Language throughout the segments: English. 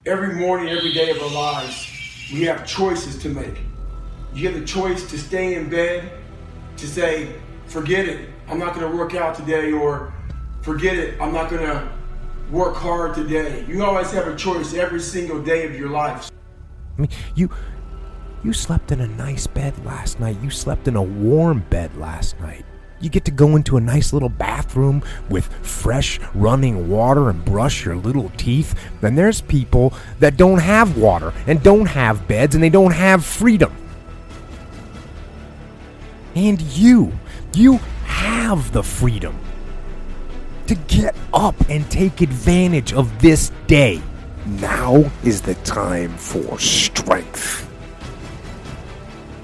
Every morning, every day of our lives, we have choices to make. You have the choice to stay in bed, to say, forget it, I'm not going to work out today, or forget it, I'm not going to work hard today. You always have a choice every single day of your life. I mean, you slept in a nice bed last night. You slept in a warm bed last night. You get to go into a nice little bathroom with fresh running water and brush your little teeth. Then there's people that don't have water and don't have beds and they don't have freedom. And you have the freedom to get up and take advantage of this day. Now is the time for strength.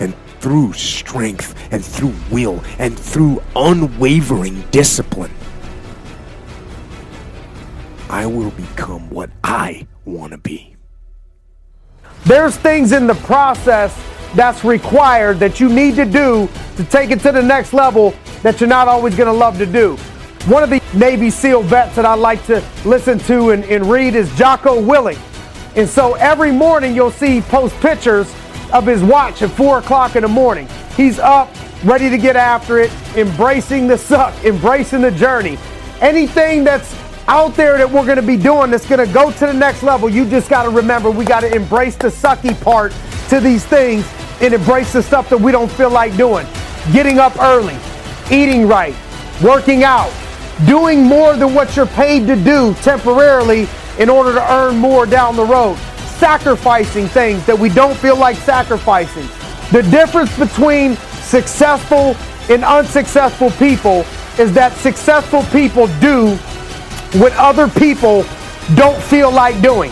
And through strength and through will and through unwavering discipline, I will become what I want to be. There's things in the process that's required that you need to do to take it to the next level that you're not always going to love to do. One of the Navy SEAL vets that I like to listen to and read is Jocko Willink. And so every morning you'll see post pictures of his watch at 4 o'clock in the morning. He's up, ready to get after it, embracing the suck, embracing the journey. Anything that's out there that we're going to be doing that's going to go to the next level, you just got to remember we got to embrace the sucky part to these things and embrace the stuff that we don't feel like doing. Getting up early, eating right, working out, doing more than what you're paid to do temporarily in order to earn more down the road. Sacrificing things that we don't feel like sacrificing. The difference between successful and unsuccessful people is that successful people do what other people don't feel like doing.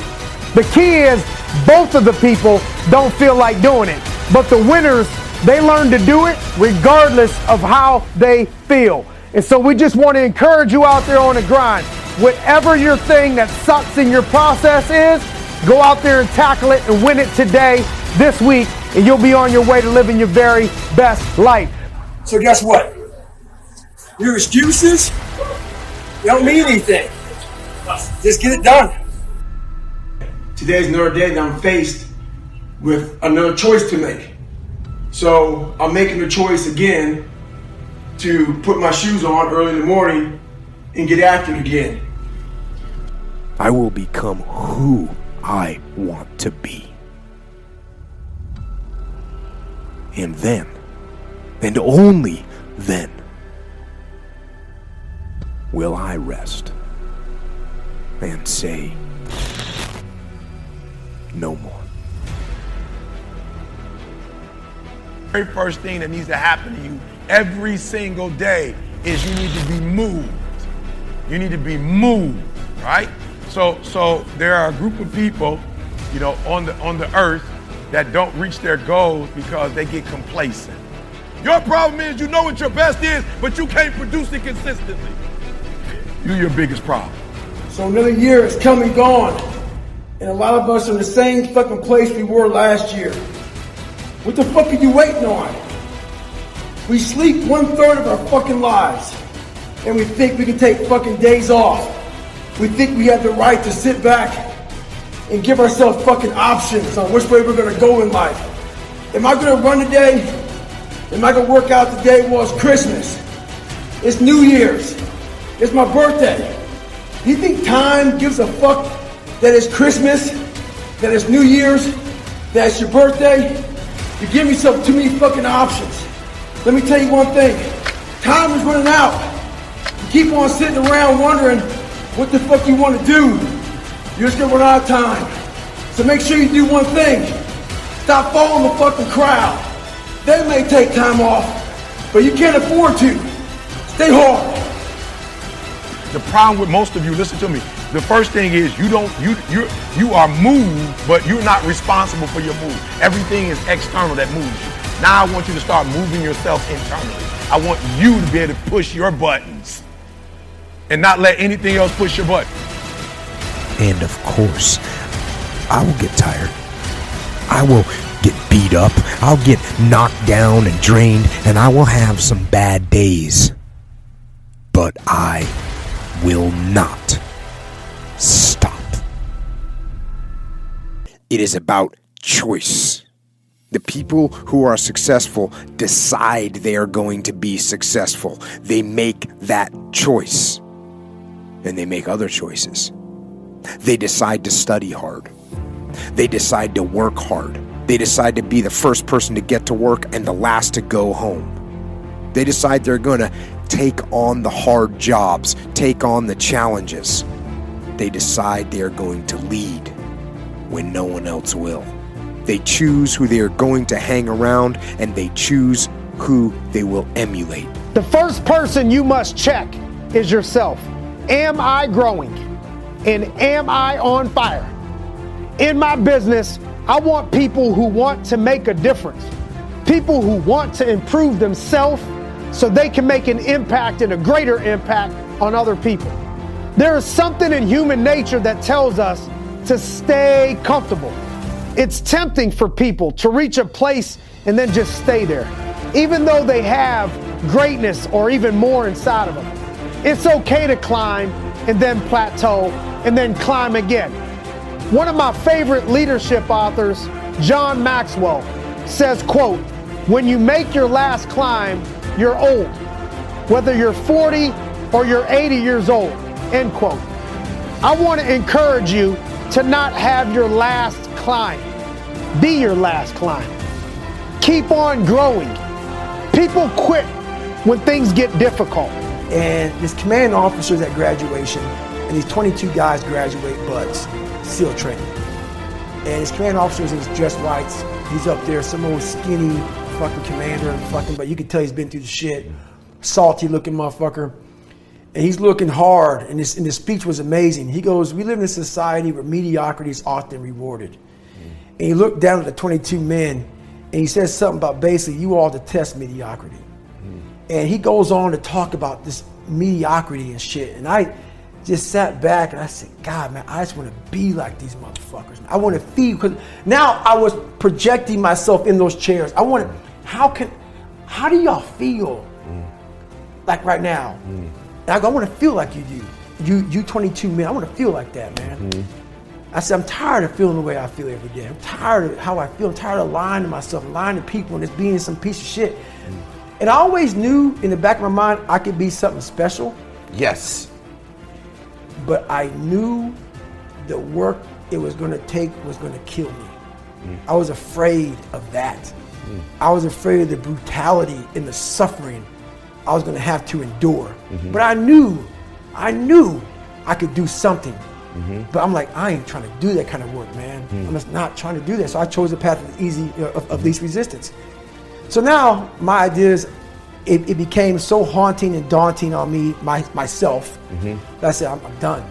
The key is both of the people don't feel like doing it, but the winners, they learn to do it regardless of how they feel. And so we just want to encourage you out there on the grind. Whatever your thing that sucks in your process is, go out there and tackle it and win it today, this week, and you'll be on your way to living your very best life. So guess what? Your excuses, they don't mean anything. Just get it done. Today's another day that I'm faced with another choice to make. So I'm making the choice again to put my shoes on early in the morning and get after it again. I will become who I want to be. And then, and only then, will I rest and say no more. The very first thing that needs to happen to you every single day is you need to be moved. You need to be moved, right? So there are a group of people, on the earth that don't reach their goals because they get complacent. Your problem is you know what your best is, but you can't produce it consistently. You're your biggest problem. So another year is come and gone, and a lot of us are in the same fucking place we were last year. What the fuck are you waiting on? We sleep 1/3 of our fucking lives, and we think we can take fucking days off. We think we have the right to sit back and give ourselves fucking options on which way we're gonna go in life. Am I gonna run today? Am I gonna work out today? Well, it's Christmas. It's New Year's. It's my birthday. Do you think time gives a fuck that it's Christmas, that it's New Year's, that it's your birthday? You give yourself too many fucking options. Let me tell you one thing. Time is running out. You keep on sitting around wondering what the fuck you want to do. You're just gonna run out of time. So make sure you do one thing. Stop following the fucking crowd. They may take time off, but you can't afford to. Stay hard. The problem with most of you, listen to me. The first thing is you are moved, but you're not responsible for your move. Everything is external that moves you. Now I want you to start moving yourself internally. I want you to be able to push your buttons and not let anything else push your button. And of course, I will get tired. I will get beat up. I'll get knocked down and drained, and I will have some bad days. But I will not stop. It is about choice. The people who are successful decide they are going to be successful. They make that choice. And they make other choices. They decide to study hard. They decide to work hard. They decide to be the first person to get to work and the last to go home. They decide they're going to take on the hard jobs, take on the challenges. They decide they are going to lead when no one else will. They choose who they are going to hang around, and they choose who they will emulate. The first person you must check is yourself. Am I growing? And am I on fire? In my business, I want people who want to make a difference. People who want to improve themselves so they can make an impact and a greater impact on other people. There is something in human nature that tells us to stay comfortable. It's tempting for people to reach a place and then just stay there, even though they have greatness or even more inside of them. It's okay to climb and then plateau and then climb again. One of my favorite leadership authors, John Maxwell, says, quote, "When you make your last climb, you're old, whether you're 40 or you're 80 years old," end quote. I want to encourage you to not have your last climb. Be your last climb. Keep on growing. People quit when things get difficult. And this command officer's at graduation, and these 22 guys graduate buds, SEAL training. And his command officer's in his dress whites. He's up there, some old skinny fucking commander, but you can tell he's been through the shit. Salty looking motherfucker. And he's looking hard, and this speech was amazing. He goes, "We live in a society where mediocrity is often rewarded." And he looked down at the 22 men, and he says something about basically, you all detest mediocrity. And he goes on to talk about this mediocrity and shit. And I just sat back and I said, God, man, I just want to be like these motherfuckers. I want to feel, because now I was projecting myself in those chairs. I want to, how do y'all feel like right now? And I go, I want to feel like you do. You 22 men, I want to feel like that, man. I said, I'm tired of feeling the way I feel every day. I'm tired of how I feel. I'm tired of lying to myself, lying to people, and just being some piece of shit. And I always knew in the back of my mind I could be something special. Yes. But I knew the work it was going to take was going to kill me. I was afraid of that. I was afraid of the brutality and the suffering I was going to have to endure. But I knew I could do something. But I'm like, I ain't trying to do that kind of work, man. I'm just not trying to do that. So I chose the path of least resistance. So now my ideas, it became so haunting and daunting on me, myself, that I said, I'm done.